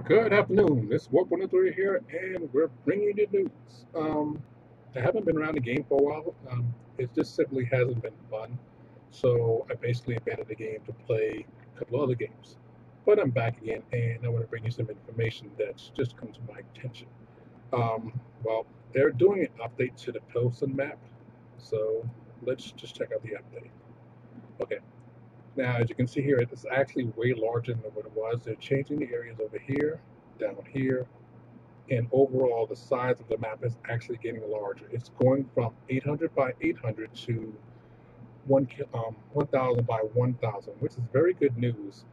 Good afternoon. This is Warp 103 here, and we're bringing you the news. I haven't been around the game for a while. It just simply hasn't been fun. So I basically abandoned the game to play a couple other games. But I'm back again, and I want to bring you some information that's just come to my attention. Well, they're doing an update to the Pilsen map. So let's just check out the update. Okay. Now, as you can see here, it's actually way larger than what it was. They're changing the areas over here, down here, and overall the size of the map is actually getting larger. It's going from 800 by 800 to 1000 by 1000, which is very good news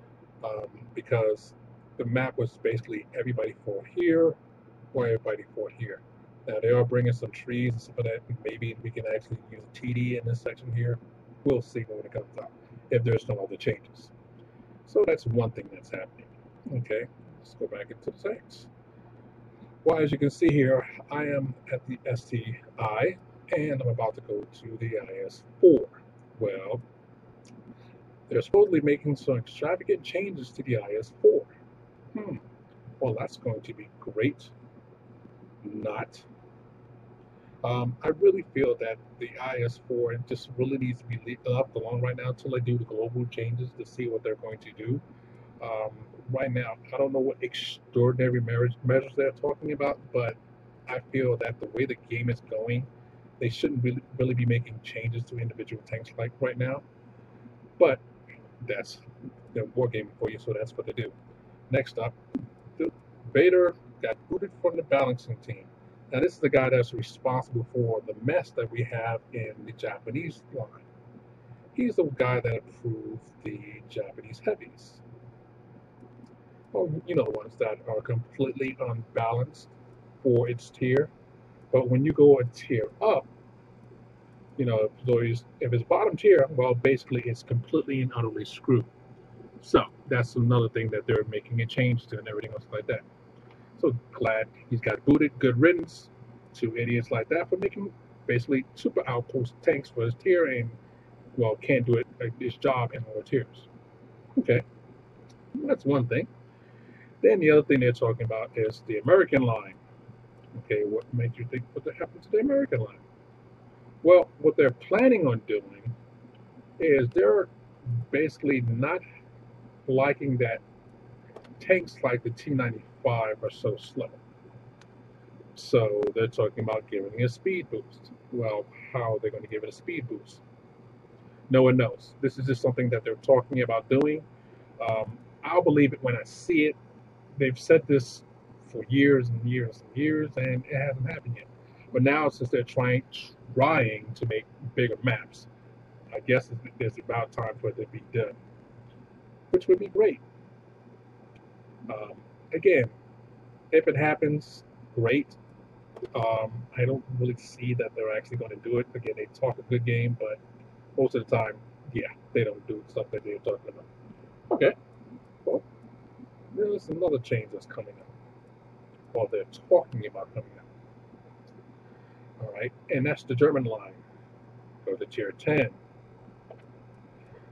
because the map was basically everybody fought here or everybody fought here. Now they are bringing some trees and stuff like that. Maybe we can actually use a TD in this section here. We'll see when it comes out if there's no other changes. So that's one thing that's happening. Okay, let's go back into the settings. Well, as you can see here, I am at the STI, and I'm about to go to the IS4. Well, they're supposedly making some extravagant changes to the IS4. Well, that's going to be great. Not. I really feel that the IS4 just really needs to be left alone right now until they do the global changes to see what they're going to do. Right now, I don't know what extraordinary measures they're talking about, but I feel that the way the game is going, they shouldn't really be making changes to individual tanks like right now. But that's the war game for you, so that's what they do. Next up, Vader got booted from the balancing team. Now, this is the guy that's responsible for the mess that we have in the Japanese line. He's the guy that approved the Japanese heavies. Well, you know, the ones that are completely unbalanced for its tier. But when you go a tier up, you know, if it's bottom tier, well, basically it's completely and utterly screwed. So that's another thing that they're making a change to and everything else like that. So glad he's got booted. Good riddance to idiots like that for making basically super outpost tanks for his tier and, well, can't do it his job in lower tiers. Okay, that's one thing. Then the other thing they're talking about is the American line. Okay, what made you think what happened to the American line? Well, what they're planning on doing is they're basically not liking that tanks like the T-95 are so slow. So they're talking about giving it a speed boost. Well, how are they going to give it a speed boost? No one knows. This is just something that they're talking about doing. I'll believe it when I see it. They've said this for years and years and years, and it hasn't happened yet. But now, since they're trying to make bigger maps, I guess it's about time for it to be done, which would be great. Again, if it happens, great. I don't really see that they're actually going to do it. Again, they talk a good game, but most of the time, yeah, they don't do stuff that they're talking about. Okay, well, there's another change that's coming up. Well, they're talking about coming up. All right, and that's the German line. Go to tier 10.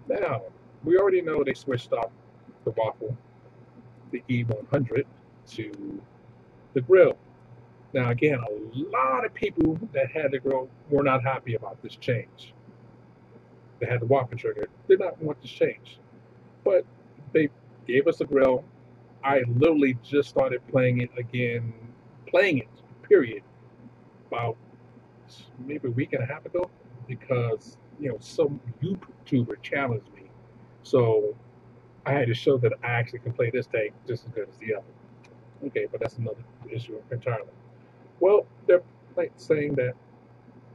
Now, we already know they switched up the waffle, the E100, to the Grille. Now, again, a lot of people that had the Grille were not happy about this change. They had the waffle trigger, did not want this change. But they gave us a Grille. I literally just started playing it again, period, about maybe a week and a half ago because, you know, some YouTuber challenged me. So I had to show that I actually can play this tank just as good as the other. Okay, but that's another issue entirely. Well, they're like saying that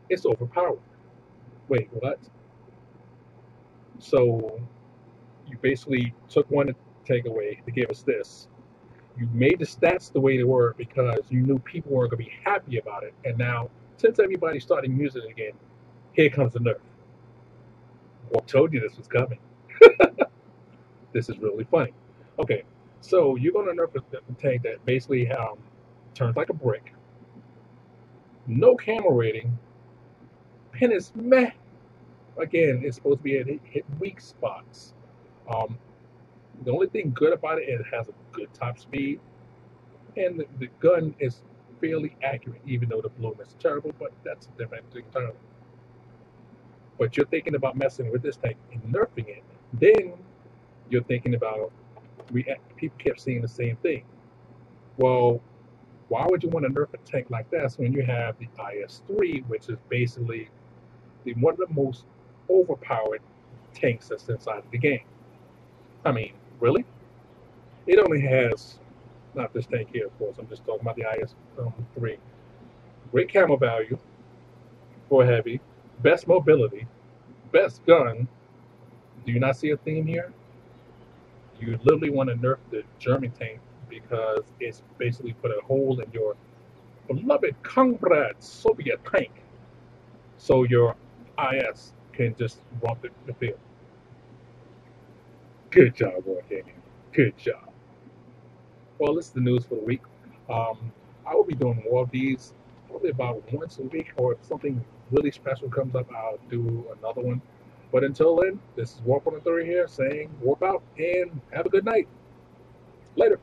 it's overpowered. Wait, what? So you basically took one take away to give us this. You made the stats the way they were because you knew people weren't going to be happy about it. And now, since everybody's starting using it again, here comes the nerf. Well, told you this was coming. This is really funny. Okay, so you're going to nerf a tank that basically turns like a brick. No camera rating. Pin is meh. Again, it's supposed to be hit weak spots. The only thing good about it, it has a good top speed. And the gun is fairly accurate, even though the bloom is terrible, but that's a different thing entirely. But you're thinking about messing with this tank and nerfing it. Then you're thinking about, people kept saying the same thing. Well, why would you want to nerf a tank like that when you have the IS-3, which is basically one of the most overpowered tanks that's inside of the game? I mean, really? It only has, not this tank here, of course, I'm just talking about the IS-3. Great camo value for heavy, best mobility, best gun. Do you not see a theme here? You literally want to nerf the German tank because it's basically put a hole in your beloved comrade Soviet tank, so your IS can just romp the field. Good job, Wargaming. Good job. Well, this is the news for the week. I will be doing more of these, probably about once a week, or if something really special comes up, I'll do another one. But until then, this is Warp on the 30 here saying warp out and have a good night. Later.